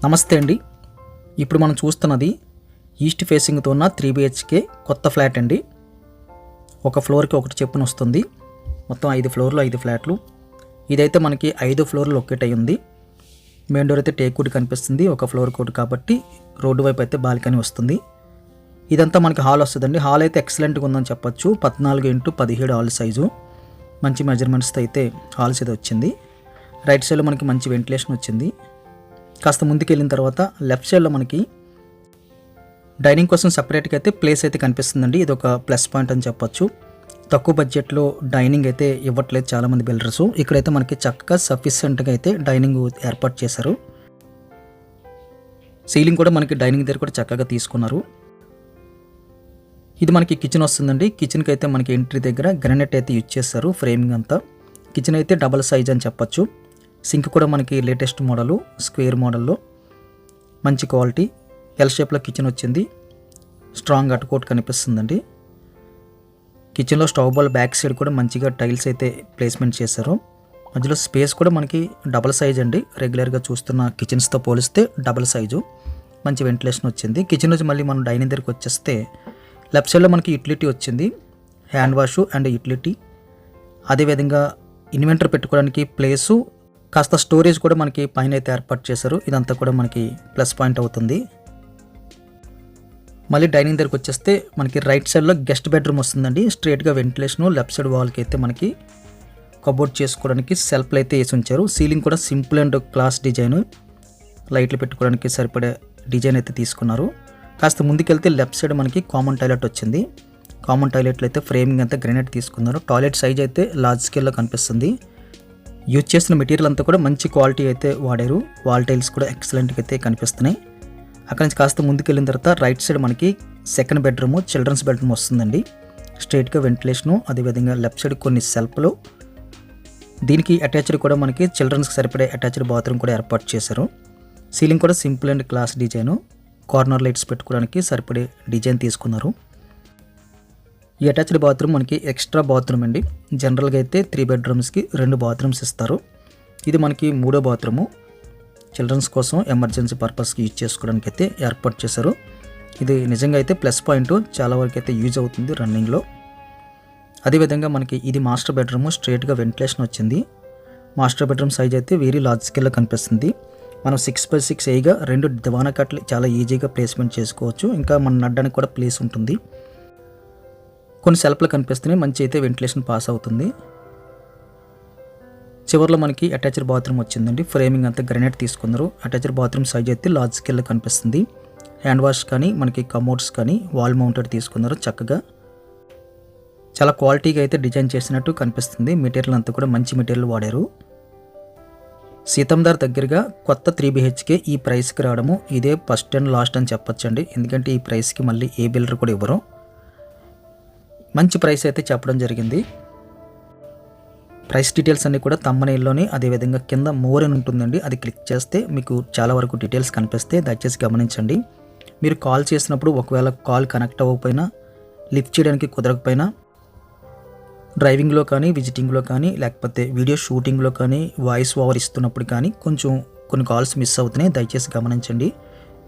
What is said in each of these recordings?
నమస్తే అండి. ఇప్పుడు మనం చూస్తున్నది ఈస్ట్ ఫేసింగ్తో ఉన్న 3 BHK కొత్త ఫ్లాట్ అండి. ఒక ఫ్లోర్కి ఒకటి చెప్పున వస్తుంది. మొత్తం 5 ఫ్లోర్లు 5 ఫ్లాట్లు. ఇదైతే మనకి 5 ఫ్లోర్లు లొకేట్ అయ్యి ఉంది. మెయిన్ డోర్ అయితే టేక్ వుడ్ కనిపిస్తుంది. ఒక ఫ్లోర్ కోడ్ కాబట్టి రోడ్డు వైపు అయితే బాల్కనీ వస్తుంది. ఇదంతా మనకి హాల్ వస్తుందండి. హాల్ అయితే ఎక్సలెంట్గా ఉందని చెప్పొచ్చు. 14x17 హాల్ సైజు, మంచి మెజర్మెంట్స్తో అయితే హాల్స్ అయితే వచ్చింది. రైట్ సైడ్లో మనకి మంచి వెంటిలేషన్ వచ్చింది. కాస్త ముందుకు వెళ్ళిన తర్వాత లెఫ్ట్ సైడ్లో మనకి డైనింగ్ కోసం సపరేట్గా అయితే ప్లేస్ అయితే కనిపిస్తుందండి. ఇది ఒక ప్లస్ పాయింట్ అని చెప్పొచ్చు. తక్కువ బడ్జెట్లో డైనింగ్ అయితే ఇవ్వట్లేదు చాలామంది బిల్డర్స్. ఇక్కడైతే మనకి చక్కగా సఫిషియెంట్గా అయితే డైనింగ్ ఏర్పాటు చేశారు. సీలింగ్ కూడా మనకి డైనింగ్ దగ్గర కూడా చక్కగా తీసుకున్నారు. ఇది మనకి కిచెన్ వస్తుందండి. కిచెన్కి అయితే మనకి ఎంట్రీ దగ్గర గ్రానైట్ అయితే యూజ్ చేస్తారు. ఫ్రేమింగ్ అంతా కిచెన్ అయితే డబల్ సైజ్ అని చెప్పొచ్చు. సింక్ కూడా మనకి లేటెస్ట్ మోడలు, స్క్వేర్ మోడల్లో మంచి క్వాలిటీ. ఎల్ షేప్లో కిచెన్ వచ్చింది. స్ట్రాంగ్ అటుకోట్ కనిపిస్తుందండి. కిచెన్లో స్టవ్ బాల్ బ్యాక్ సైడ్ కూడా మంచిగా టైల్స్ అయితే ప్లేస్మెంట్ చేశారు. మధ్యలో స్పేస్ కూడా మనకి డబల్ సైజ్ అండి. రెగ్యులర్గా చూస్తున్న కిచెన్స్తో పోలిస్తే డబల్ సైజు. మంచి వెంటిలేషన్ వచ్చింది. కిచెన్ నుంచి మళ్ళీ మనం డైనింగ్ దగ్గరికి వచ్చేస్తే లెఫ్ట్ సైడ్లో మనకి యూటిలిటీ వచ్చింది. Hand wash and utility. అదేవిధంగా ఇన్వెంటర్ పెట్టుకోవడానికి ప్లేసు, కాస్త స్టోరేజ్ కూడా మనకి పైన అయితే ఏర్పాటు చేశారు. ఇదంతా కూడా మనకి ప్లస్ పాయింట్ అవుతుంది. మళ్ళీ డైనింగ్ దగ్గరికి వచ్చేస్తే మనకి రైట్ సైడ్లో గెస్ట్ బెడ్రూమ్ వస్తుందండి. స్ట్రైట్గా వెంటిలేషను. లెఫ్ట్ సైడ్ వాల్కి అయితే మనకి కబోర్డ్ చేసుకోవడానికి సెల్ఫ్లు అయితే వేసి ఉంచారు. సీలింగ్ కూడా సింపుల్ అండ్ క్లాస్ డిజైన్. లైట్లు పెట్టుకోవడానికి సరిపడే డిజైన్ అయితే తీసుకున్నారు. కాస్త ముందుకెళ్తే లెఫ్ట్ సైడ్ మనకి కామన్ టాయిలెట్ వచ్చింది. కామన్ టాయిలెట్లో అయితే ఫ్రేమింగ్ అంతా గ్రానైట్ తీసుకున్నారు. టాయిలెట్ సైజ్ అయితే లార్జ్ స్కేల్లో కనిపిస్తుంది. యూజ్ చేసిన మెటీరియల్ అంతా కూడా మంచి క్వాలిటీ అయితే వాడారు. వాల్ టైల్స్ కూడా ఎక్సలెంట్గా అయితే కనిపిస్తున్నాయి. అక్కడ నుంచి కాస్త ముందుకు వెళ్ళిన తర్వాత రైట్ సైడ్ మనకి సెకండ్ బెడ్రూమ్, చిల్డ్రన్స్ బెడ్రూమ్ వస్తుందండి. స్ట్రైట్గా వెంటిలేషను, అదేవిధంగా లెఫ్ట్ సైడ్ కొన్ని సెల్ఫ్లు. దీనికి అటాచ్డ్ కూడా మనకి చిల్డ్రన్స్కి సరిపడే అటాచ్డ్ బాత్రూమ్ కూడా ఏర్పాటు చేశారు. సీలింగ్ కూడా simple and class design. Corner lights పెట్టుకోవడానికి సరిపడే డిజైన్ తీసుకున్నారు. ఈ అటాచ్డ్ బాత్రూమ్ మనకి ఎక్స్ట్రా బాత్రూమ్ అండి. జనరల్గా అయితే 3 బెడ్రూమ్స్కి 2 బాత్రూమ్స్ ఇస్తారు. ఇది మనకి 3వ బాత్రూము. చిల్డ్రన్స్ కోసం ఎమర్జెన్సీ పర్పస్కి యూజ్ చేసుకోవడానికి అయితే ఏర్పాటు చేశారు. ఇది నిజంగా అయితే ప్లస్ పాయింట్. చాలా వరకు అయితే యూజ్ అవుతుంది రన్నింగ్లో. అదేవిధంగా మనకి ఇది మాస్టర్ బెడ్రూము. స్ట్రైట్గా వెంటిలేషన్ వచ్చింది. మాస్టర్ బెడ్రూమ్ సైజ్ అయితే వెరీ లార్జ్ స్కేల్లో కనిపిస్తుంది. మనం 6x6 ఏగా 2 దివానా కట్లు చాలా ఈజీగా ప్లేస్మెంట్ చేసుకోవచ్చు. ఇంకా మనం నడ్డానికి కూడా ప్లేస్ ఉంటుంది. కొన్ని సెల్ఫ్లు కనిపిస్తున్నాయి. మంచి అయితే వెంటిలేషన్ పాస్ అవుతుంది. చివరిలో మనకి అటాచ్డ్ బాత్రూమ్ వచ్చిందండి. ఫ్రేమింగ్ అంతా గ్రానైట్ తీసుకున్నారు. అటాచ్డ్ బాత్రూమ్ సైజ్ అయితే లార్జ్ స్కేల్లో కనిపిస్తుంది. హ్యాండ్ వాష్ కానీ మనకి కమోడ్స్ కానీ వాల్ మౌంటెడ్ తీసుకున్నారు. చక్కగా చాలా క్వాలిటీగా అయితే డిజైన్ చేసినట్టు కనిపిస్తుంది. మెటీరియల్ అంతా కూడా మంచి మెటీరియల్ వాడారు. సీతందార్ దగ్గరగా కొత్త 3 BHK ఈ ప్రైస్కి రావడము ఇదే ఫస్ట్ అండ్ లాస్ట్ అని చెప్పొచ్చండి. ఎందుకంటే ఈ ప్రైస్కి మళ్ళీ ఏ బిల్డర్ కూడా ఇవ్వరు. మంచి ప్రైస్ అయితే చెప్పడం జరిగింది. ప్రైస్ డీటెయిల్స్ అన్నీ కూడా తమ్మనేల్లోని, అదేవిధంగా కింద మోర్ అని ఉంటుందండి. అది క్లిక్ చేస్తే మీకు చాలా వరకు డీటెయిల్స్ కనిపిస్తే దయచేసి గమనించండి. మీరు కాల్ చేసినప్పుడు ఒకవేళ కాల్ కనెక్ట్ అవ్వకపోయినా, లిఫ్ట్ చేయడానికి కుదరకపోయినా, డ్రైవింగ్లో కానీ, విజిటింగ్లో కానీ, లేకపోతే వీడియో షూటింగ్లో కానీ, వాయిస్ ఓవర్ ఇస్తున్నప్పుడు కానీ కొన్ని కాల్స్ మిస్ అవుతున్నాయి. దయచేసి గమనించండి.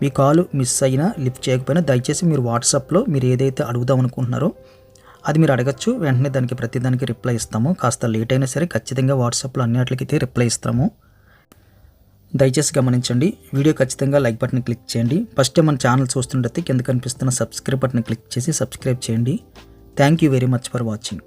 మీ కాల్ మిస్ అయినా, లిఫ్ట్ చేయకపోయినా దయచేసి మీరు వాట్సాప్లో మీరు ఏదైతే అడుగుదాం అనుకుంటున్నారో అది మీరు అడగచ్చు. వెంటనే ప్రతిదానికి రిప్లై ఇస్తాము. కాస్త లేట్ అయినా సరే ఖచ్చితంగా వాట్సాప్లో అన్నిటికైతే రిప్లై ఇస్తాము. దయచేసి గమనించండి. వీడియో ఖచ్చితంగా లైక్ బటన్ క్లిక్ చేయండి. ఫస్ట్ టైం మన ఛానల్ చూస్తుంటే కింద కనిపిస్తున్న సబ్స్క్రైబ్ బటన్ క్లిక్ చేసి సబ్స్క్రైబ్ చేయండి. Thank you very much for watching.